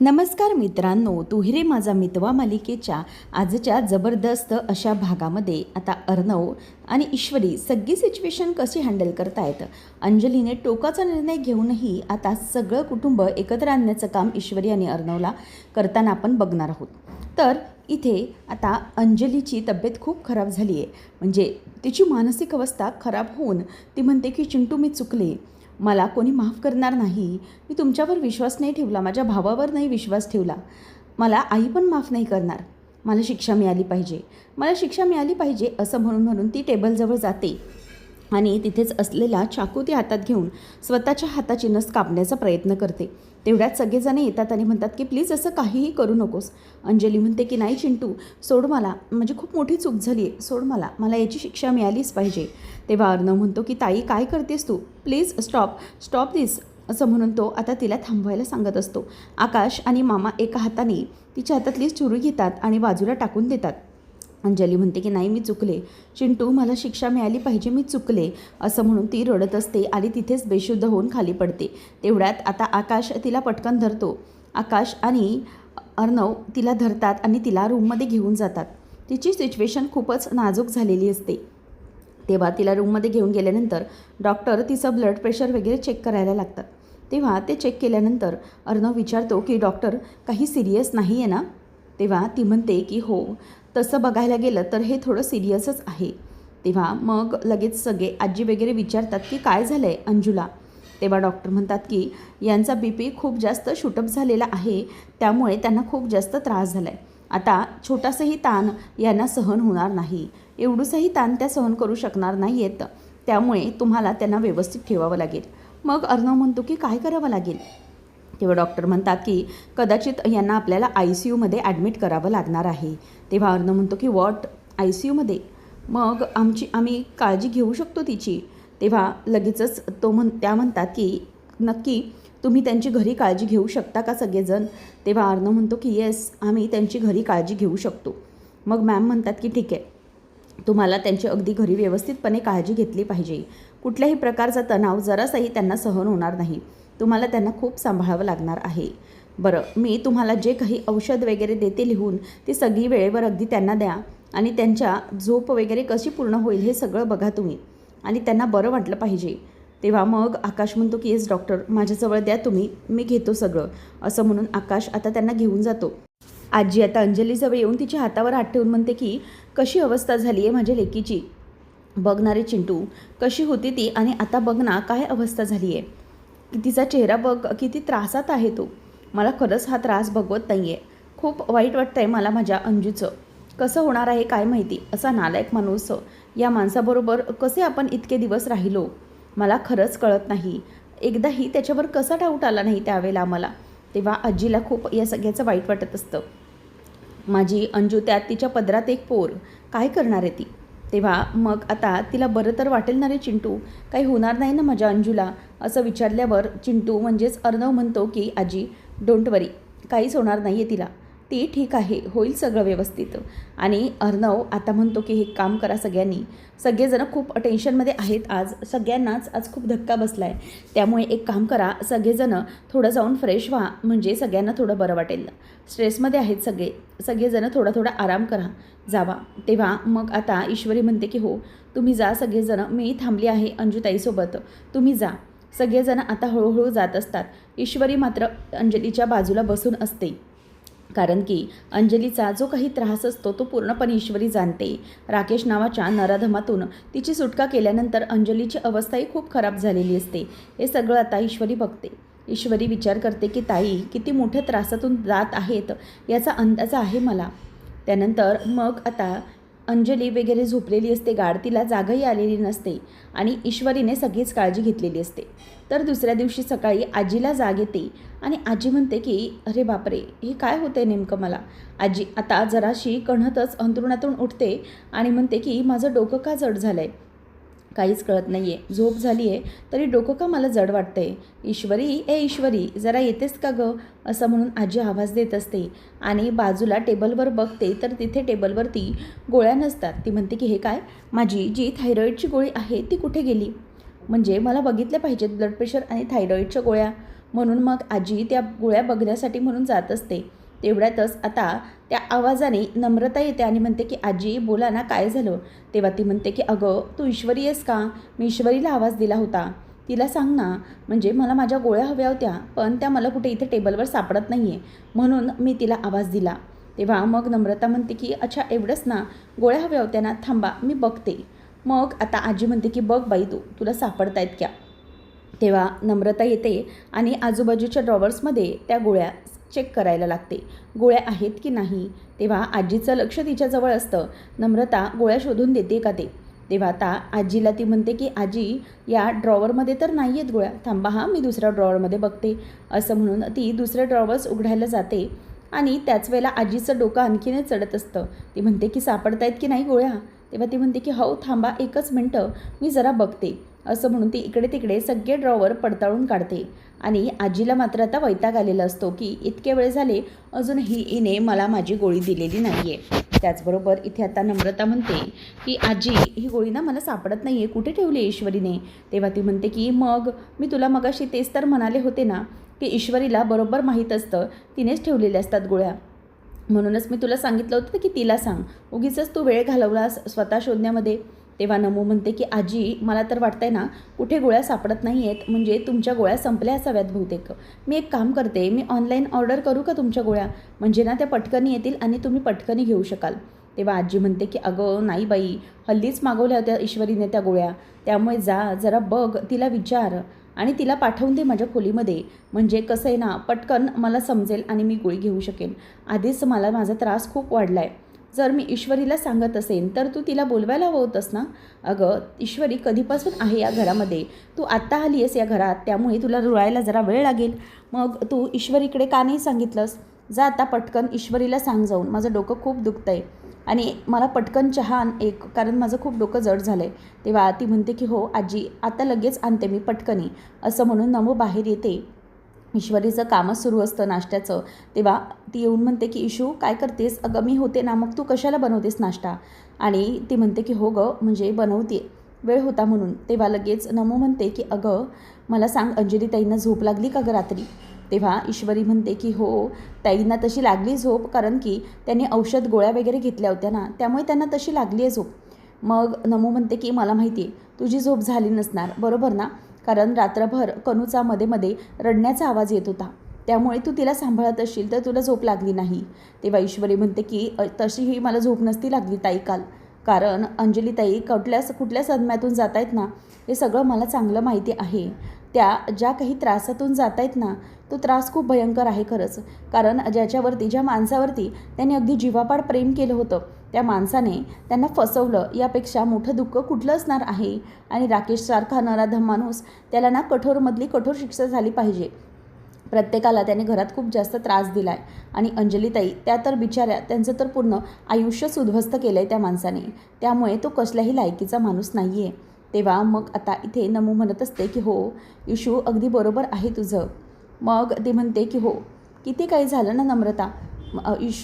नमस्कार मित्रांनो, तू ही रे माझा मितवा मालिकेच्या आजच्या जबरदस्त अशा भागामध्ये आता अर्णव आणि ईश्वरी सगळी सिच्युएशन कशी हँडल करतायत. अंजलीने टोकाचा निर्णय घेऊनही आता सगळं कुटुंब एकत्र आणण्याचं काम ईश्वरी आणि अर्णवला करताना आपण बघणार आहोत. तर इथे आता अंजलीची तब्येत खूप खराब झाली आहे. म्हणजे तिची मानसिक अवस्था खराब होऊन ती म्हणते की चिंटू मी चुकले, मला कोणी माफ करणार नाही, मी तुमच्यावर विश्वास नाही ठेवला, माझ्या भावावर नाही विश्वास ठेवला, मला आई पण माफ नाही करणार, मला शिक्षा मिळाली पाहिजे, मला शिक्षा मिळाली पाहिजे असं म्हणून ती टेबलजवळ जाते आणि तिथेच असलेला चाकू ती हातात घेऊन स्वतःच्या हाताची नस कापण्याचा प्रयत्न करते. तेवढ्यात सगळेजण येतात आणि म्हणतात की प्लीज असं काहीही करू नकोस. अंजली म्हणते की नाही चिंटू सोड मला, म्हणजे खूप मोठी चूक झाली आहे, सोड मला याची शिक्षा मिळालीच पाहिजे. तेव्हा अर्णव म्हणतो की ताई काय करतेस तू, प्लीज स्टॉप दिस असं म्हणून तो आता तिला थांबवायला सांगत असतो. आकाश आणि मामा एका हाताने तिच्या हातातली चुरू घेतात आणि बाजूला टाकून देतात. अंजली म्हणते की नाही मी चुकले चिंटू, मला शिक्षा मिळाली पाहिजे, मी चुकले असं म्हणून ती रडत असते आणि तिथेच बेशुद्ध होऊन खाली पडते. तेवढ्यात आता आकाश तिला पटकन धरतो. आकाश आणि अर्णव तिला धरतात आणि तिला रूममध्ये घेऊन जातात. तिची सिच्युएशन खूपच नाजूक झालेली असते. तेव्हा तिला रूममध्ये घेऊन गेल्यानंतर डॉक्टर तिचं ब्लड प्रेशर वगैरे चेक करायला लागतात. तेव्हा ते चेक केल्यानंतर अर्णव विचारतो की डॉक्टर काही सिरियस नाही आहे ना. तेव्हा ती म्हणते की हो, तसं बघायला गेलं तर हे थोडं सिरियसच आहे. तेव्हा मग लगेच सगळे आजी वगैरे विचारतात की काय झालं आहे अंजूला. तेव्हा डॉक्टर म्हणतात की यांचा BP खूप जास्त शूटअप झालेला आहे, त्यामुळे त्यांना खूप जास्त त्रास झाला आहे. आता छोटासाही ताण यांना सहन होणार नाही, एवढूसाही ताण त्या सहन करू शकणार नाही आहेत, त्यामुळे तुम्हाला त्यांना व्यवस्थित ठेवावं लागेल. मग अर्णव म्हणतो की काय करावं लागेल. तेव्हा डॉक्टर म्हणतात की कदाचित यांना आपल्याला ICUमध्ये ॲडमिट करावं लागणार आहे. तेव्हा अर्णव म्हणतो की व्हॉट, ICUमध्ये, मग आम्ही काळजी घेऊ शकतो तिची. तेव्हा लगेचच त्या म्हणतात की नक्की तुम्ही त्यांची घरी काळजी घेऊ शकता का सगळेजण. तेव्हा अर्णव म्हणतो की येस, आम्ही त्यांची घरी काळजी घेऊ शकतो. मग मॅम म्हणतात की ठीक आहे, तुम्हाला त्यांची अगदी घरी व्यवस्थितपणे काळजी घेतली पाहिजे, कुठल्याही प्रकारचा तणाव जरासाही त्यांना सहन होणार नाही, तुम्हाला त्यांना खूप सांभाळावं लागणार आहे. बरं, मी तुम्हाला जे काही औषध वगैरे देते लिहून ती सगळी वेळेवर अगदी त्यांना द्या आणि त्यांच्या झोप वगैरे कशी पूर्ण होईल हे सगळं बघा तुम्ही, आणि त्यांना बरं वाटलं पाहिजे. तेव्हा मग आकाश म्हणतो की येस डॉक्टर, माझ्याजवळ द्या तुम्ही, मी घेतो सगळं असं म्हणून आकाश आता त्यांना घेऊन जातो. आजी आता अंजलीजवळ येऊन तिच्या हातावर हात ठेवून म्हणते की कशी अवस्था झाली आहे माझ्या लेकीची, बघणारे चिंटू कशी होती ती आणि आता बघ ना काय अवस्था झाली आहे, तिचा चेहरा बघ किती त्रासात आहे तो, मला खरंच हा त्रास बघवत नाही आहे, खूप वाईट वाटतं आहे मला माझ्या अंजूचं, कसं होणार आहे काय माहिती, असा नालायक माणूस या माणसाबरोबर कसे आपण इतके दिवस राहिलो, मला खरंच कळत नाही, एकदाही त्याच्यावर कसा डाऊट आला नाही त्यावेळेला आम्हाला. तेव्हा आजीला खूप या सगळ्याचं वाईट वाटत असतं. माझी अंजू, त्यात तिच्या पदरात एक पोर, काय करणार आहे ती. तेव्हा मग आता तिला बरं तर वाटेल ना रे चिंटू, काही होणार नाही ना माझ्या अंजूला असं विचारल्यावर चिंटू म्हणजेच अर्णव म्हणतो की आजी डोंट वरी, काहीच होणार नाही आहे तिला, ती ठीक आहे, होईल सगळं व्यवस्थित. आणि अर्णव आता म्हणतो की हे काम करा सगळ्यांनी, सगळेजण खूप टेन्शनमध्ये आहेत, सगळ्यांनाच आज खूप धक्का बसला आहे, त्यामुळे एक काम करा सगळेजण थोडं जाऊन फ्रेश व्हा, म्हणजे सगळ्यांना थोडं बरं वाटेल, स्ट्रेसमध्ये आहेत सगळेजण थोडा आराम करा, जावा. तेव्हा मग आता ईश्वरी म्हणते की हो तुम्ही जा सगळेजण, मी थांबली आहे अंजूताईसोबत, तुम्ही जा. सगळेजण आता हळूहळू जात असतात. ईश्वरी मात्र अंजलीच्या बाजूला बसून असते, कारण की अंजलीचा जो काही त्रास असतो तो पूर्णपणे ईश्वरी जाणते. राकेश नावाच्या नराधमातून तिची सुटका केल्यानंतर अंजलीची अवस्थाही खूप खराब झालेली असते. हे सगळं आता ईश्वरी बघते. ईश्वरी विचार करते की ताई किती मोठ्या त्रासातून जात आहेत याचा अंदाज आहे मला. त्यानंतर मग आता अंजली वगैरे झोपलेली असते, गाढ, तिला जागही आलेली नसते आणि ईश्वरीने सगळीच काळजी घेतलेली असते. तर दुसऱ्या दिवशी सकाळी आजीला जाग येते आणि आजी म्हणते की अरे बापरे, हे काय होतं आहे नेमकं मला. आजी आता जराशी कणहतच अंथरुणातून उठते आणि म्हणते की माझं डोकं का जड झालं आहे, काहीच कळत नाही आहे, झोप झाली आहे तरी डोकं का मला जड वाटतं आहे. ईश्वरी जरा येतेस का गं असं म्हणून आजी आवाज देत असते आणि बाजूला टेबलवर बघते तर तिथे टेबलवरती गोळ्या नसतात. ती म्हणते की हे काय, माझी जी थायरॉईडची गोळी आहे ती कुठे गेली, म्हणजे मला बघितल्या पाहिजेत ब्लड प्रेशर आणि थायरॉईडच्या गोळ्या, म्हणून मग आजी त्या गोळ्या बघण्यासाठी म्हणून जात असते. तेवढ्यातच आता त्या आवाजाने नम्रता येते आणि म्हणते की आजी बोला ना, काय झालं? तेव्हा ती म्हणते की अगं तू ईश्वरी आहेस का? मी ईश्वरीला आवाज दिला होता, तिला सांग ना, म्हणजे मला माझ्या गोळ्या हव्या होत्या पण त्या मला कुठे इथे टेबलवर सापडत नाही आहे, म्हणून मी तिला आवाज दिला. तेव्हा मग नम्रता म्हणते की अच्छा एवढंच ना, गोळ्या हव्या होत्या ना, थांबा मी बघते. मग आता आजी म्हणते की बघ बाई तुला सापडतायत क्या? तेव्हा नम्रता येते आणि आजूबाजूच्या ड्रॉवर्समध्ये त्या गोळ्या चेक करायला लागते, गोळ्या आहेत की नाही. तेव्हा आजीचं लक्ष तिच्याजवळ असतं, नम्रता गोळ्या शोधून देते का ते. तेव्हा आता आजीला ती म्हणते की आजी या ड्रॉवरमध्ये तर नाही आहेत गोळ्या, थांबा हां मी दुसऱ्या ड्रॉवरमध्ये बघते. असं म्हणून ती दुसऱ्या ड्रॉवर्स उघडायला जाते आणि त्याच वेळेला आजीचं डोकं आणखीनच चढत असतं. ती म्हणते की सापडतायत की नाही गोळ्या. तेव्हा ती म्हणते की हो थांबा एकच मिनटं मी जरा बघते. असं म्हणून ती इकडे तिकडे सगळे ड्रॉवर पडताळून काढते आणि आजीला मात्र आता वैताग आलेला असतो की इतके वेळ झाले अजूनही हिने मला माझी गोळी दिलेली नाही आहे. त्याचबरोबर इथे आता नम्रता म्हणते की आजी ही गोळी ना मला सापडत नाही आहे, कुठे ठेवली ईश्वरीने. तेव्हा ती म्हणते की मग मी तुला मगाशी तेच तर म्हणाले होते ना की ईश्वरीला बरोबर माहीत असतं, तिनेच ठेवलेल्या असतात गोळ्या, म्हणूनच मी तुला सांगितलं होतं की तिला सांग, उगीचच तू वेळ घालवलास स्वतः शोधण्यामध्ये. तेव्हा नमू म्हणते की आजी मला तर वाटतंय ना कुठे गोळ्या सापडत नाही आहेत, म्हणजे तुमच्या गोळ्या संपल्या असाव्यात बहुतेक. मी एक काम करते, मी ऑनलाईन ऑर्डर करू का तुमच्या गोळ्या, म्हणजे ना त्या पटकनी येतील आणि तुम्ही पटकनी घेऊ शकाल. तेव्हा आजी म्हणते की अगं नाही बाई, हल्लीच मागवल्या होत्या ईश्वरीने त्या गोळ्या, त्यामुळे जा जरा बघ, तिला विचार आणि तिला पाठवून दे माझ्या खोलीमध्ये, म्हणजे कसं आहे ना पटकन मला समजेल आणि मी गोळी घेऊ शकेन. आधीच मला माझा त्रास खूप वाढला आहे. जर मी ईश्वरीला सांगत असेन तर तू तिला बोलवायला हवं होतंस ना. अगं ईश्वरी कधीपासून आहे या घरामध्ये, तू आत्ता आली आहेस या घरात, त्यामुळे तुला रुळायला जरा वेळ लागेल. मग तू ईश्वरीकडे का नाही सांगितलंस? जा आता पटकन ईश्वरीला सांग जाऊन, माझं डोकं खूप दुखतं आहे आणि मला पटकन चहा आण एक, कारण माझं खूप डोकं जड झालं आहे. तेव्हा ती म्हणते की हो आजी आता लगेच आणते मी पटकनी. असं म्हणून नमू बाहेर येते. ईश्वरीचं कामच सुरू असतं नाश्त्याचं. तेव्हा ती येऊन म्हणते की इशू काय करतेस? अगं मी होते ना, मग तू कशाला बनवतेस नाश्ता? आणि ती म्हणते की हो गं म्हणजे बनवते, वेळ होता म्हणून. तेव्हा लगेच नमू म्हणते की अगं मला सांग अंजली ताईंना झोप लागली का गं रात्री? तेव्हा ईश्वरी म्हणते की हो ताईंना तशी लागली झोप, कारण की त्यांनी औषध गोळ्या वगैरे घेतल्या होत्या ना, त्यामुळे त्यांना तशी लागली आहे झोप. मग नमू म्हणते की मला माहिती आहे तुझी झोप झाली नसणार, बरोबर ना, कारण रात्रभर कनूचा मध्ये मध्ये रडण्याचा आवाज येत होता, त्यामुळे तू तिला सांभाळत असशील तर तुला झोप लागली नाही. तेव्हा ईश्वरी म्हणते की तशीही मला झोप नसती लागली ताई काल, कारण अंजली ताई कुठल्या सदम्यातून जात आहेत ना, हे सगळं मला चांगलं माहिती आहे. त्या ज्या काही त्रासातून जात आहेत ना, तो त्रास खूप भयंकर आहे खरंच, कारण ज्या माणसावरती त्यांनी अगदी जीवापाड प्रेम केलं होतं, त्या माणसाने त्यांना फसवलं, यापेक्षा मोठं दुःख कुठलं असणार आहे. आणि राकेशसारखा नराधम माणूस, त्याला ना कठोरमधली कठोर शिक्षा झाली पाहिजे. प्रत्येकाला त्याने घरात खूप जास्त त्रास दिला आहे आणि अंजलीताई त्या तर बिचाऱ्या, त्यांचं तर पूर्ण आयुष्यच उद्ध्वस्त केलं आहे त्या माणसाने, त्यामुळे तो कसल्याही लायकीचा माणूस नाही आहे. तेव्हा मग आता इथे नमू म्हणत असते की हो इशू अगदी बरोबर आहे तुझं. मग ती म्हणते की हो किती काही झालं ना नम्रता,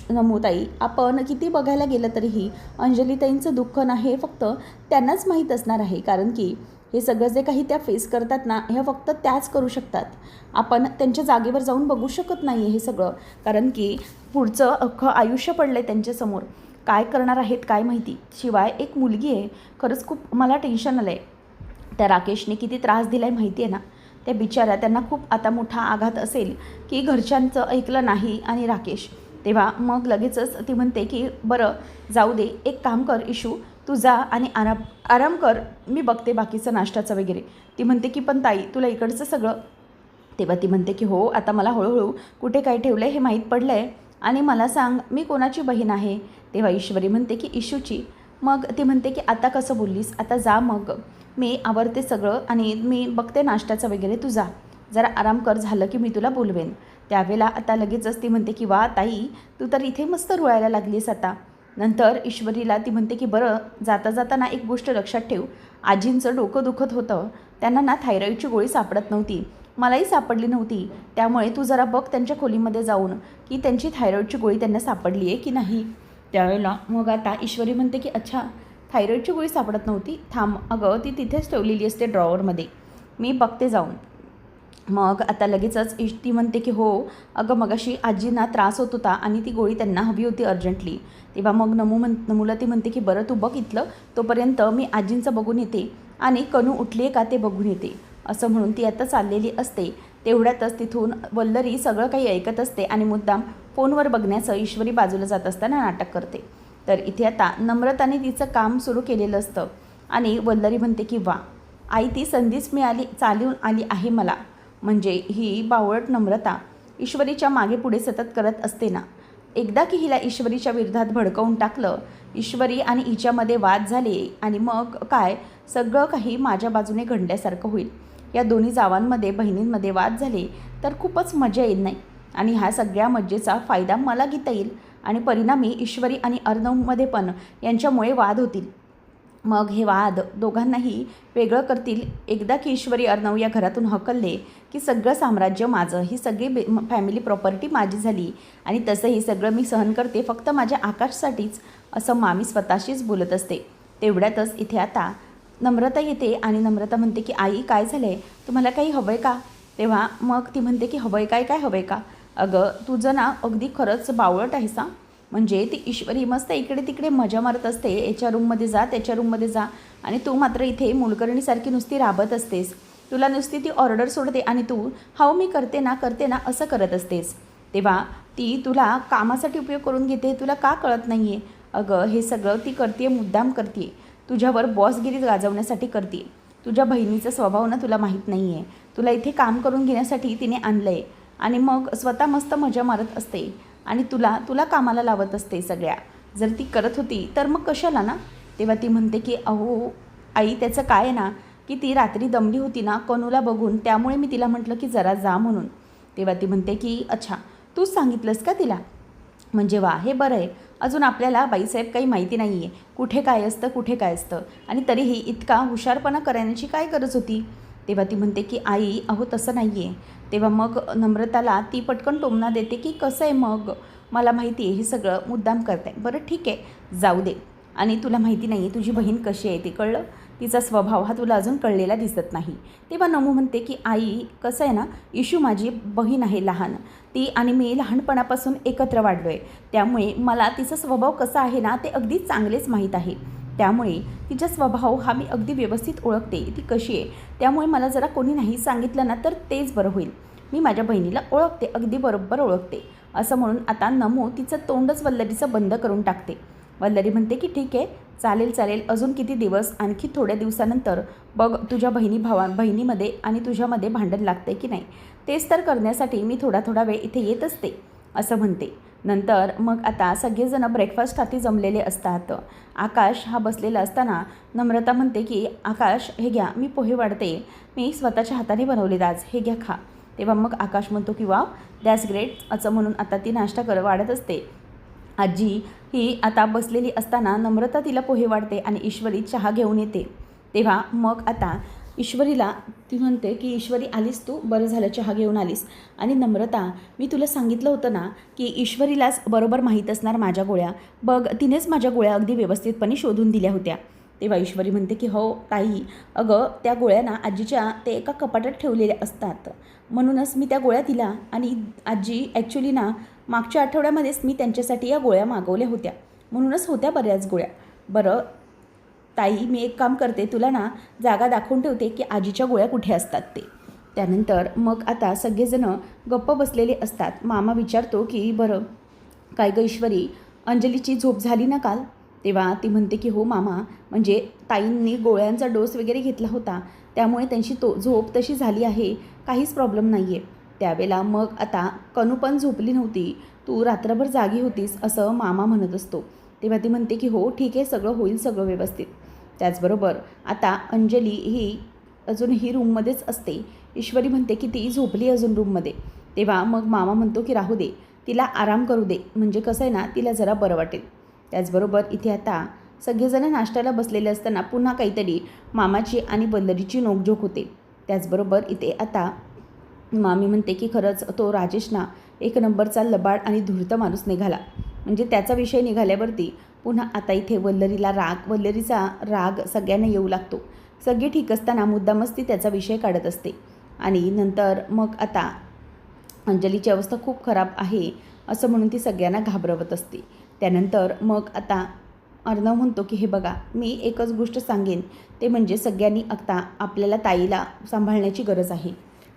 नमूताई आपण किती बघायला गेलं तरीही अंजलीताईंचं दुःख ना हे फक्त त्यांनाच माहीत असणार आहे, कारण की हे सगळं जे काही त्या फेस करतात ना, हे फक्त त्याच करू शकतात. आपण त्यांच्या जागेवर जाऊन बघू शकत नाही आहे हे सगळं, कारण की पुढचं अख्खं आयुष्य पडलं आहे त्यांच्यासमोर, काय करणार आहेत काय माहिती. शिवाय एक मुलगी आहे, खरंच खूप मला टेन्शन आलं आहे. त्या राकेशने किती त्रास दिला आहे माहिती आहे ना, त्या बिचाऱ्या त्यांना खूप आता मोठा आघात असेल की घरच्यांचं ऐकलं नाही आणि राकेश. तेव्हा मग लगेचच ती म्हणते की बरं जाऊ दे, एक काम कर इशू, तू जा आणि आराम कर, मी बघते बाकीचं नाश्त्याचं वगैरे. ती म्हणते की पण ताई तुला इकडचं सगळं. तेव्हा ती म्हणते की हो आता मला हळूहळू कुठे काय ठेवलं आहे हे माहीत पडलं आहे, आणि मला सांग मी कोणाची बहीण आहे? तेव्हा ईश्वरी म्हणते की इशूची. मग ती म्हणते की आता कसं बोललीस, आता जा मग, मी आवरते सगळं आणि मी बघते नाश्त्याचं वगैरे, तू जा जरा आराम कर, झालं की मी तुला बोलवेन. त्यावेळेला आता लगेचच ती म्हणते की वा ताई तू तर इथे मस्त रुळायला लागलीस आता. नंतर ईश्वरीला ती म्हणते की बरं जाता जाताना एक गोष्ट लक्षात ठेव, आजींचं डोकं दुखत होतं, त्यांना ना थायरॉईडची गोळी सापडत नव्हती, मलाही सापडली नव्हती, त्यामुळे तू जरा बघ त्यांच्या खोलीमध्ये जाऊन की त्यांची थायरॉईडची गोळी त्यांना सापडली आहे की नाही. त्यावेळेला मग आता ईश्वरी म्हणते की अच्छा थायरॉईडची गोळी सापडत नव्हती, थांब अगं ती तिथेच ठेवलेली असते ड्रॉवरमध्ये, मी बघते जाऊन. मग आता लगेचच ती म्हणते की हो अगं मगाशी आजींना त्रास होत होता आणि ती गोळी त्यांना हवी होती अर्जंटली. तेव्हा मग नमूला ती म्हणते की बरं तू बघ इथलं, तोपर्यंत मी आजींचं बघून येते आणि कनू उठली आहे का ते बघून येते. असं म्हणून ती आता चाललेली असते. तेवढ्यातच तिथून वल्लरी सगळं काही ऐकत असते आणि मुद्दाम फोनवर बघण्याचं ईश्वरी बाजूला जात असताना नाटक करते. तर इथे आता नम्रताने तिचं काम सुरू केलेलं असतं आणि वल्लरी म्हणते की वा आई ती संधीच मिळाली, चालून आली आहे मला. म्हणजे ही बावळट नम्रता ईश्वरीच्या मागे पुढे सतत करत असते ना. एकदा की हिला ईश्वरीच्या विरोधात भडकवून टाकलं, ईश्वरी आणि हिच्यामध्ये वाद झाले आणि मग काय सगळं काही माझ्या बाजूने घडल्यासारखं होईल. या दोन्ही जावांमध्ये बहिणींमध्ये वाद झाले तर खूपच मजा येईल नाही, आणि ह्या सगळ्या मजेचा फायदा मला घेता येईल आणि परिणामी ईश्वरी आणि अर्णवमध्ये पण यांच्यामुळे वाद होतील. मग हे वाद दोघांनाही वेगळं करतील. एकदा की ईश्वरी अर्णव या घरातून हकलले की सगळं साम्राज्य माझं, ही सगळी फॅमिली प्रॉपर्टी माझी झाली आणि तसंही सगळं मी सहन करते फक्त माझ्या आकाशसाठीच, असं मामी स्वतःशीच बोलत असते. तेवढ्यातच इथे आता नम्रता येते आणि नम्रता म्हणते की आई काय झालं आहे, तुम्हाला काही हवं आहे का. तेव्हा मग ती म्हणते की हवं आहे काय हवं आहे का. अगं तुझं ना अगदी खरंच बावळट आहेस हां. म्हणजे ती ईश्वरी मस्त इकडे तिकडे मजा मारत असते, याच्या रूममध्ये जा त्याच्या रूममध्ये जा, आणि तू मात्र इथे मुलकर्णीसारखी नुसती राबत असतेस. तुला नुसती ती ऑर्डर सोडते आणि तू हाव मी करते ना असं करत असतेस. तेव्हा ती तुला कामासाठी उपयोग करून घेते, तुला का कळत नाही आहे. अगं हे सगळं ती करते मुद्दाम करते, तुझ्यावर बॉसगिरी गाजवण्यासाठी करते. तुझ्या बहिणीचा स्वभाव ना तुला माहीत नाही आहे. तुला इथे काम करून घेण्यासाठी तिने आणलं आहे आणि मग स्वतः मस्त मजा मारत असते आणि तुला कामाला लावत असते सगळ्या. जर ती करत होती तर मग कशाला ना. तेव्हा ती म्हणते की अहो आई त्याचं काय आहे ना की ती रात्री दमली होती ना कनूला बघून, त्यामुळे मी तिला म्हटलं की जरा जा म्हणून. तेव्हा ती म्हणते की अच्छा तूच सांगितलंस का तिला, म्हणजे वा हे बरं आहे. अजून आपल्याला बाईसाहेब काही माहिती नाही आहे कुठे काय असतं आणि तरीही इतका हुशारपणा करण्याची काय गरज होती. तेव्हा ती म्हणते की आई अहो तसं नाही आहे. तेव्हा मग नम्रताला ती पटकन टोमणा देते की कसं आहे मग मला माहिती आहे हे सगळं मुद्दाम करते. बरं ठीक आहे जाऊ दे, आणि तुला माहिती नाही तुझी बहीण कशी आहे ते कळलं, तिचा स्वभाव हा तुला अजून कळलेला दिसत नाही. तेव्हा नमू म्हणते की आई कसं आहे ना, इशू माझी बहीण आहे लहान, ती आणि मी लहानपणापासून एकत्र वाढलो आहे, त्यामुळे मला तिचा स्वभाव कसा आहे ना ते अगदी चांगलेच माहीत आहे. त्यामुळे तिचा स्वभाव हा मी अगदी व्यवस्थित ओळखते, ती कशी आहे. त्यामुळे मला जरा कोणी नाही सांगितलं ना तर तेच बरं होईल. मी माझ्या बहिणीला ओळखते, अगदी बरोबर ओळखते. असं म्हणून आता नमू तिचं तोंडच वल्लरीचं बंद करून टाकते. वल्लरी म्हणते की ठीक आहे चालेल अजून किती दिवस, आणखी थोड्या दिवसानंतर बघ तुझ्या बहिणीमध्ये आणि तुझ्यामध्ये भांडण लागते की नाही, तेच तर करण्यासाठी मी थोडा वेळ इथे येत असते, असं म्हणते. नंतर मग आता सगळेजण ब्रेकफास्टसाठी जमलेले असतात. आकाश हा बसलेला असताना नम्रता म्हणते की आकाश हे घ्या मी पोहे वाढते, मी स्वतःच्या हाताने बनवलेत आज, हे घ्या खा. तेव्हा मग आकाश म्हणतो की वाव दॅट्स ग्रेट, असं म्हणून आता ती नाश्ता वाढत असते. आजी ही आता बसलेली असताना नम्रता तिला पोहे वाढते आणि ईश्वरी चहा घेऊन येते. तेव्हा मग आता ईश्वरीला ती म्हणते की ईश्वरी आलीस तू, बरं झालं चहा घेऊन आलीस. आणि नम्रता मी तुला सांगितलं होतं ना की ईश्वरीलाच बरोबर माहीत असणार माझ्या गोळ्या, बघ तिनेच माझ्या गोळ्या अगदी व्यवस्थितपणे शोधून दिल्या होत्या. तेव्हा ईश्वरी म्हणते की हो ताई, अगं त्या गोळ्या ना आजीच्या ते एका कपाटात ठेवलेल्या असतात, म्हणूनच मी त्या गोळ्या दिला. आणि आजी ॲक्च्युली ना मागच्या आठवड्यामध्येच मी त्यांच्यासाठी या गोळ्या मागवल्या होत्या, म्हणूनच होत्या बऱ्याच गोळ्या. बरं ताई मी एक काम करते, तुला ना जागा दाखवून ठेवते की आजीच्या गोळ्या कुठे असतात ते. त्यानंतर मग आता सगळेजणं गप्प बसलेले असतात. मामा विचारतो की बरं काय गं ईश्वरी, अंजलीची झोप झाली ना काल. तेव्हा ती म्हणते की हो मामा, म्हणजे ताईंनी गोळ्यांचा डोस वगैरे घेतला होता, त्यामुळे त्यांची झोप तशी झाली आहे, काहीच प्रॉब्लेम नाही आहे. त्यावेळेला मग आता कनू पण झोपली नव्हती, तू रात्रभर जागी होतीस असं मामा म्हणत असतो. तेव्हा ती म्हणते की हो ठीक आहे सगळं होईल सगळं व्यवस्थित. त्याचबरोबर आता अंजली ही अजून ही रूममध्येच असते. ईश्वरी म्हणते की ती झोपली अजून रूममध्ये. तेव्हा मग मामा म्हणतो की राहू दे, तिला आराम करू दे, म्हणजे कसं आहे ना तिला जरा बरं वाटेल. त्याचबरोबर इथे आता सगळेजण नाश्त्याला बसलेले असताना पुन्हा काहीतरी मामाची आणि वल्लरीची नोकझोक होते. त्याचबरोबर इथे आता मामी म्हणते की खरंच तो राजेश ना एक नंबरचा लबाड आणि धूर्त माणूस निघाला. म्हणजे त्याचा विषय निघाल्यावरती पुन्हा आता इथे वल्लरीचा राग सगळ्यांना येऊ लागतो. सगळे ठीक असताना मुद्दामच ती त्याचा विषय काढत असते. आणि नंतर मग आता अंजलीची अवस्था खूप खराब आहे असं म्हणून ती सगळ्यांना घाबरवत असते. त्यानंतर मग आता अर्णव म्हणतो की हे बघा, मी एकच गोष्ट सांगेन, ते म्हणजे सगळ्यांनी आता आपल्याला ताईला सांभाळण्याची गरज आहे.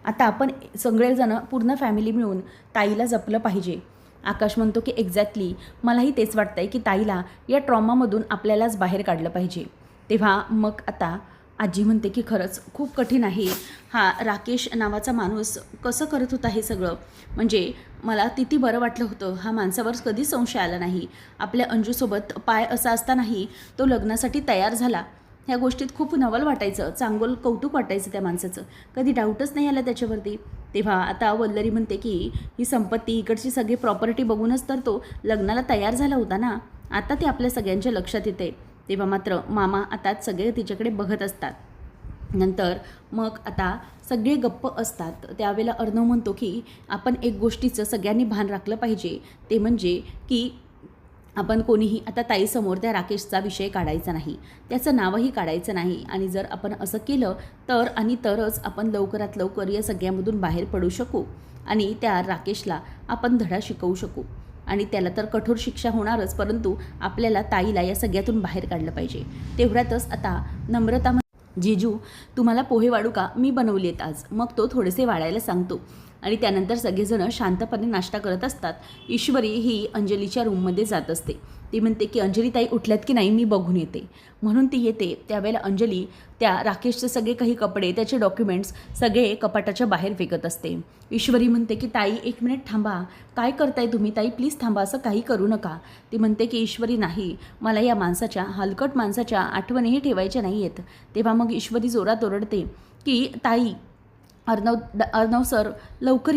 आता आपण सगळेजणं पूर्ण फॅमिली मिळून ताईला जपलं पाहिजे. आकाश म्हणतो की एक्झॅक्टली, मलाही तेच वाटतं आहे की ताईला या ट्रॉमामधून आपल्यालाच बाहेर काढलं पाहिजे. तेव्हा मग आता आजी म्हणते की खरंच खूप कठीण आहे. हा राकेश नावाचा माणूस कसं करत होता हे सगळं, म्हणजे मला किती बरं वाटलं होतं. हा माणसावर कधीच संशय आला नाही. आपल्या अंजूसोबत पाय असा असतानाही तो लग्नासाठी तयार झाला. ह्या गोष्टीत खूप नवल वाटायचं, चांगलं कौतुक वाटायचं त्या माणसाचं. कधी डाऊटच नाही आला त्याच्यावरती. तेव्हा आता वल्लरी म्हणते की ही संपत्ती, इकडची सगळी प्रॉपर्टी बघूनच तर तो लग्नाला तयार झाला होता ना. आता ते आपल्या सगळ्यांच्या लक्षात येते. तेव्हा मात्र मामा आता सगळे तिच्याकडे बघत असतात. नंतर मग आता सगळे गप्प असतात. त्यावेळेला अर्णव म्हणतो की आपण एक गोष्टीचं सगळ्यांनी भान राखलं पाहिजे, ते म्हणजे की आपण कोणीही आता ताईसमोर त्या राकेशचा विषय काढायचा नाही, त्याचं नावही काढायचं नाही. आणि जर आपण असं केलं तर आणि तरच आपण लवकरात लवकर या सगळ्यामधून बाहेर पडू शकू आणि त्या राकेशला आपण धडा शिकवू शकू. आणि त्याला तर कठोर शिक्षा होणारच, परंतु आपल्याला ताईला या सगळ्यातून बाहेर काढलं पाहिजे. तेवढ्यातच आता नम्रता जीजू, तुम्हाला पोहे वाढू का? मी बनवले आहेत आज. मग तो थोडेसे वाढायला सांगतो आणि त्यानंतर सगळेजणं शांतपणे नाश्ता करत असतात. ईश्वरी ही अंजलीच्या रूममध्ये जात असते. ती म्हणते की अंजली ताई उठल्यात की नाही, मी बघून येते. म्हणून ती येते. त्यावेळेला अंजली त्या राकेशचे सगळे काही कपडे, त्याचे डॉक्युमेंट्स सगळे कपाटाच्या बाहेर फेकत असते. ईश्वरी म्हणते की ताई एक मिनिट थांबा, काय करताय तुम्ही ताई, प्लीज थांबा, असं काही करू नका. ती म्हणते की ईश्वरी नाही, मला या माणसाच्या, हलकट माणसाच्या आठवणीही ठेवायच्या नाही आहेत. तेव्हा मग ईश्वरी जोरात ओरडते की ताई, अर्णव सर, लवकर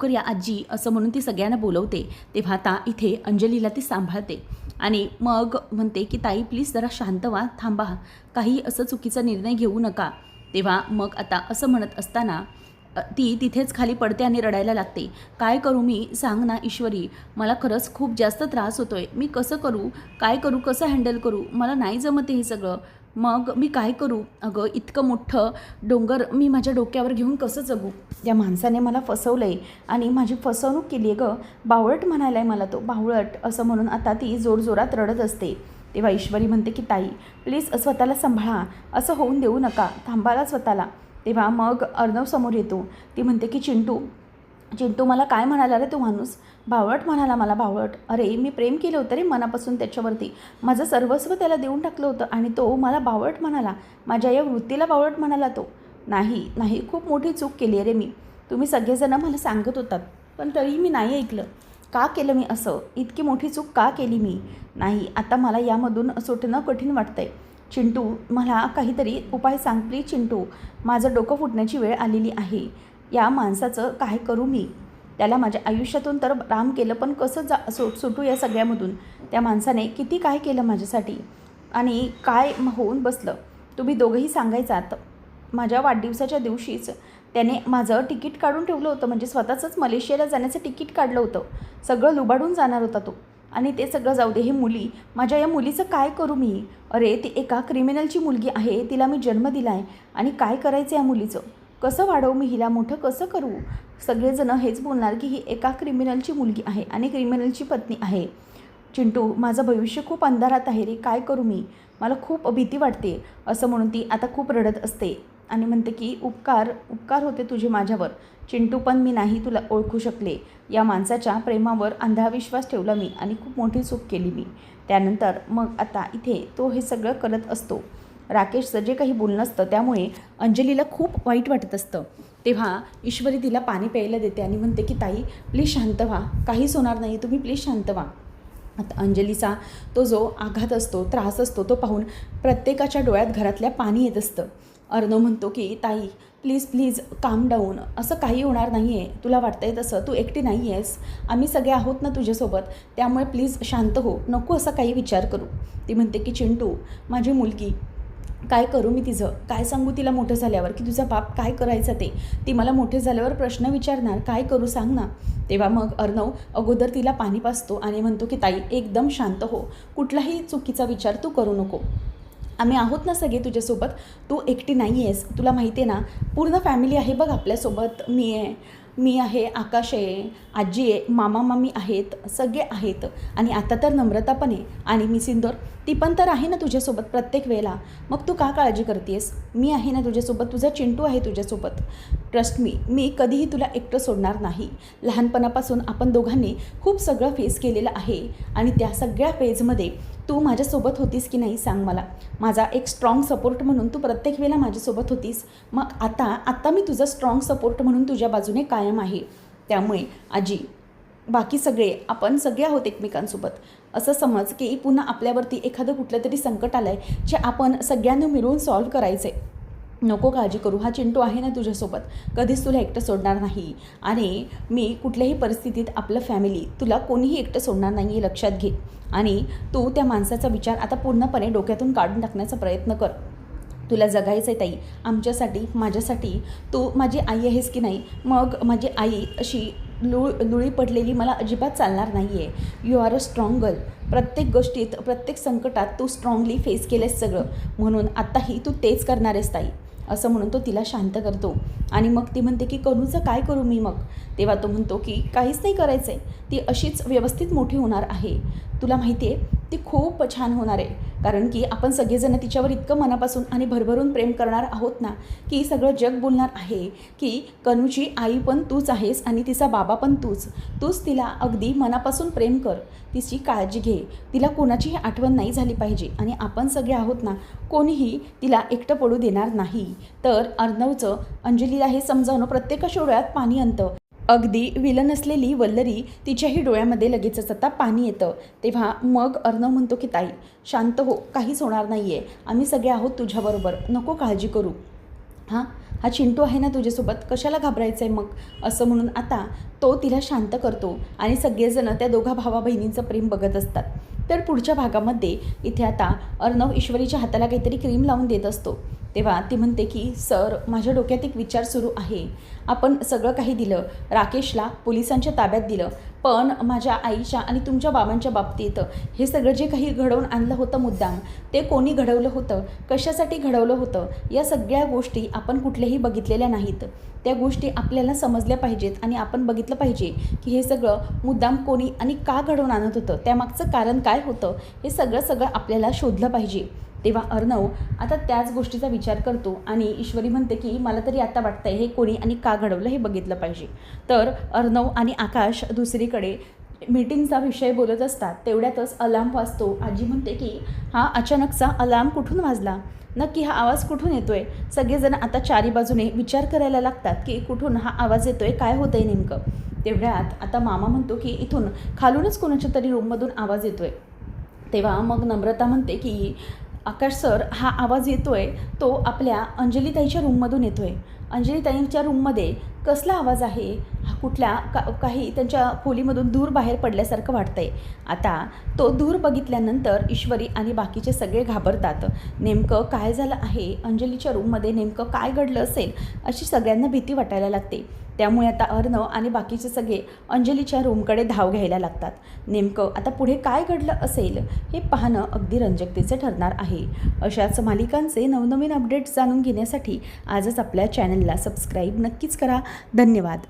या आजी, असं म्हणून ती सगळ्यांना बोलवते. तेव्हा आता इथे अंजलीला ती सांभाळते आणि मग म्हणते की ताई प्लीज जरा शांत व्हा, थांबा, काही असं चुकीचा निर्णय घेऊ नका. तेव्हा मग आता असं म्हणत असताना ती तिथेच खाली पडते आणि रडायला लागते. काय करू मी, सांग ना ईश्वरी, मला खरंच खूप जास्त त्रास होतोय. मी कसं करू, काय करू, कसं हँडल करू, मला नाही जमते हे सगळं. मग मी काय करू? अगं इतकं मोठं डोंगर मी माझ्या डोक्यावर घेऊन कसं जगू? त्या माणसाने मला फसवलं आहे आणि माझी फसवणूक केली आहे गं. बावळट म्हणायला आहे मला तो, बावळट, असं म्हणून आता ती जोरजोरात रडत असते. तेव्हा ईश्वरी म्हणते की ताई प्लीज स्वतःला सांभाळा, असं होऊन देऊ नका, थांबाला स्वतःला. तेव्हा मग अर्णव समोर येतो. ती म्हणते की चिंटू मला काय म्हणाला रे तो माणूस? बावळट म्हणाला मला, बावळट. अरे मी प्रेम केलं होतं रे मनापासून त्याच्यावरती, माझं सर्वस्व त्याला देऊन टाकलं होतं आणि तो मला बावळट म्हणाला, माझ्या या वृत्तीला बावळट म्हणाला तो. नाही, खूप मोठी चूक केली आहे रे मी. तुम्ही सगळेजणं मला सांगत होतात, पण तरीही मी नाही ऐकलं. का केलं मी असं? इतकी मोठी चूक का केली मी? नाही, आता मला यामधून सुटणं कठीण वाटतंय. चिंटू, मला काहीतरी उपाय सांग प्लीज चिंटू, माझं डोकं फुटण्याची वेळ आलेली आहे. या माणसाचं काय करू मी? त्याला माझ्या आयुष्यातून तर राम केलं, पण कसं सुटू या सगळ्यामधून? त्या माणसाने किती काय केलं माझ्यासाठी आणि काय होऊन बसलं. तुम्ही दोघंही सांगायचात. माझ्या वाढदिवसाच्या दिवशीच त्याने माझं तिकीट काढून ठेवलं होतं, म्हणजे स्वतःचंच मलेशियाला जाण्याचं तिकीट काढलं होतं. सगळं लुबाडून जाणार होता तो. आणि ते सगळं जाऊ दे, हे माझ्या या मुलीचं काय करू मी? अरे ती एका क्रिमिनलची मुलगी आहे, तिला मी जन्म दिला आहे आणि काय करायचं या मुलीचं? कसं वाढवू मी हिला, मोठं कसं करू? सगळेजणं हेच बोलणार की ही एका क्रिमिनलची मुलगी आहे आणि क्रिमिनलची पत्नी आहे. चिंटू, माझं भविष्य खूप अंधारात आहे रे, काय करू मी? मला खूप भीती वाटते, असं म्हणून ती आता खूप रडत असते आणि म्हणते की उपकार होते तुझे माझ्यावर चिंटू, पण मी नाही तुला ओळखू शकले. या माणसाच्या प्रेमावर अंधा विश्वास ठेवला मी आणि खूप मोठी चूक केली मी. त्यानंतर मग आता इथे तो हे सगळं करत असतो. राकेशचं जे काही बोलणं असतं त्यामुळे अंजलीला खूप वाईट वाटत असतं. तेव्हा ईश्वरी तिला पाणी प्यायला देते आणि म्हणते की ताई प्लीज शांत व्हा, काहीच होणार नाही, तुम्ही प्लीज शांत व्हा. आता अंजलीचा तो जो आघात असतो, त्रास असतो, तो पाहून प्रत्येकाच्या डोळ्यात घरातल्या पाणी येत असतं. अर्णव म्हणतो की ताई प्लीज काम डाऊन, असं काही होणार नाही आहे, तुला वाटतंय तसं, तू एकटी नाही आहेस, आम्ही सगळे आहोत ना तुझ्यासोबत, त्यामुळे प्लीज शांत हो, नको असा काही विचार करू. ती म्हणते की चिंटू, माझी मुलगी, काय करू मी तिचं? काय सांगू तिला मोठं झाल्यावर की तुझा बाप काय करायचं ते? ती मला मोठे झाल्यावर प्रश्न विचारणार, काय करू सांग ना. तेव्हा मग अर्णव अगोदर तिला पाणी पाजतो आणि म्हणतो की ताई एकदम शांत हो, कुठलाही चुकीचा विचार तू करू नको. आम्ही आहोत ना सगळे तुझ्यासोबत, तू एकटी नाही आहेस. तुला माहिती आहे ना, पूर्ण फॅमिली आहे बघ आपल्यासोबत. मी आहे, आकाश आहे, आजी आहे, मामा मामी आहेत, सगळे आहेत. आणि आता तर नम्रता पण आहे आणि मी सिंदूर, ती पण तर आहे ना तुझ्यासोबत प्रत्येक वेळेला. मग तू का काळजी करते आहेस? मी आहे ना तुझ्यासोबत, तुझा चिंटू आहे तुझ्यासोबत. ट्रस्ट मी कधीही तुला एकटं सोडणार नाही. लहानपणापासून आपण दोघांनी खूप सगळं फेस केलेलं आहे आणि त्या सगळ्या फेजमध्ये तू माझ्यासोबत होतीस की नाही सांग मला. माझा एक स्ट्रॉंग सपोर्ट म्हणून तू प्रत्येक वेळेला माझ्यासोबत होतीस. मग आता मी तुझा स्ट्रॉंग सपोर्ट म्हणून तुझ्या बाजूने कायम आहे. त्यामुळे आजी, बाकी सगळे आपण सगळे आहोत एकमेकांसोबत. असं समज की पुन्हा आपल्यावरती एखादं कुठलं तरी संकट आलं आहे जे आपण सगळ्यांनी मिळून सॉल्व करायचं आहे. नको काळजी करू, हा चिंटू आहे ना तुझ्यासोबत, कधीच तुला एकटं सोडणार नाही. आणि मी कुठल्याही परिस्थितीत आपलं फॅमिली, तुला कोणीही एकटं सोडणार नाही आहे, लक्षात घे. आणि तू त्या माणसाचा विचार आता पूर्णपणे डोक्यातून काढून टाकण्याचा प्रयत्न कर. तुला जगायचं आहे ताई, आमच्यासाठी, माझ्यासाठी. तू माझी आई आहेस की नाही? मग माझी आई अशी लुळी पडलेली मला अजिबात चालणार नाही आहे. You are a strong girl. प्रत्येक गोष्टीत, प्रत्येक संकटात तू स्ट्रॉंगली फेस केलेस सगळं. म्हणून आत्ताही तू तेच करणार आहेस ताई, असं म्हणून तो तिला शांत करतो. आणि मग ती म्हणते की करूचं काय करू मी मग? तेव्हा तो म्हणतो की काहीच नाही करायचं आहे, ती अशीच व्यवस्थित मोठी होणार आहे. तुला माहिती आहे ती खूप छान होणार आहे. कारण की आपण सगळेजण तिच्यावर इतकं मनापासून आणि भरभरून प्रेम करणार आहोत ना, की सगळं जग बोलणार आहे की कनूची आई पण तूच आहेस आणि तिचा बाबा पण तूच तिला अगदी मनापासून प्रेम कर, तिची काळजी घे. तिला कोणाचीही आठवण नाही झाली पाहिजे. आणि आपण सगळे आहोत ना, कोणीही तिला एकटं पडू देणार नाही. तर अर्णवचं अंजलीला हे समजावणं प्रत्येकाच्या डोळ्यात पाणी आणतं. अगदी विलन असलेली वल्लरी तिच्याही डोळ्यामध्ये लगेचच आता पाणी येतं. तेव्हा मग अर्णव म्हणतो की ताई शांत हो, काहीच होणार नाही आहे, आम्ही सगळे आहोत तुझ्याबरोबर, नको काळजी करू. हा चिंटू आहे ना तुझ्यासोबत, कशाला घाबरायचं आहे मग? असं म्हणून आता तो तिला शांत करतो. आणि सगळेजण त्या दोघा भावा बहिणींचं प्रेम बघत असतात. तर पुढच्या भागामध्ये इथे आता अर्णव ईश्वरीच्या हाताला काहीतरी क्रीम लावून देत असतो. तेव्हा ती म्हणते की सर, माझ्या डोक्यात एक विचार सुरू आहे. आपण सगळं काही दिलं, राकेशला पोलिसांच्या ताब्यात दिलं, पण माझ्या आईच्या आणि तुमच्या बाबांच्या बाबतीत हे सगळं जे काही घडवून आणलं होतं मुद्दाम, ते कोणी घडवलं होतं, कशासाठी घडवलं होतं, या सगळ्या गोष्टी आपण कुठल्याही बघितलेल्या नाहीत. त्या गोष्टी आपल्याला समजल्या पाहिजेत आणि आपण बघितलं पाहिजे की हे सगळं मुद्दाम कोणी आणि का घडवून आणत होतं, त्यामागचं कारण काय होतं, हे सगळं आपल्याला शोधलं पाहिजे. तेव्हा अर्णव आता त्याच गोष्टीचा विचार करतो आणि ईश्वरी म्हणते की मला तरी आता वाटतंय हे कोणी आणि का घडवलं हे बघितलं पाहिजे. तर अर्णव आणि आकाश दुसरीकडे मीटिंगचा विषय बोलत असतात. तेवढ्यातच अलार्म वाजतो. आजी म्हणते की हा अचानकचा अलार्म कुठून वाजला, नक्की हा आवाज कुठून येतोय? सगळेजण आता चारी बाजूने विचार करायला लागतात की कुठून हा आवाज येतोय, काय होतंय नेमकं. तेवढ्यात आता मामा म्हणतो की इथून खालूनच कोणाच्या तरी रूममधून आवाज येतोय. तेव्हा मग नम्रता म्हणते की आकाश सर, हा आवाज येतोय तो आपल्या अंजलीताईच्या रूममधून येतोय. अंजलीताईंच्या रूममध्ये कसला आवाज आहे? हा कुठल्या काही त्यांच्या खोलीमधून धूर बाहेर पडल्यासारखं वाटतंय. आता तो धूर बघितल्यानंतर ईश्वरी आणि बाकीचे सगळे घाबरतात. नेमकं काय झालं आहे, अंजलीच्या रूममध्ये नेमकं काय घडलं असेल अशी सगळ्यांना भीती वाटायला लागते. त्यामुळे आता अर्णव आणि बाकीचे सगळे अंजलीच्या रूमकडे धाव घ्यायला लागतात. नेमकं आता पुढे काय घडलं असेल हे पाहणं अगदी रंजकतेचे ठरणार आहे. अशाच मालिकांचे नवनवीन अपडेट्स जाणून घेण्यासाठी आजच आपल्या चॅनलला सबस्क्राईब नक्कीच करा. धन्यवाद.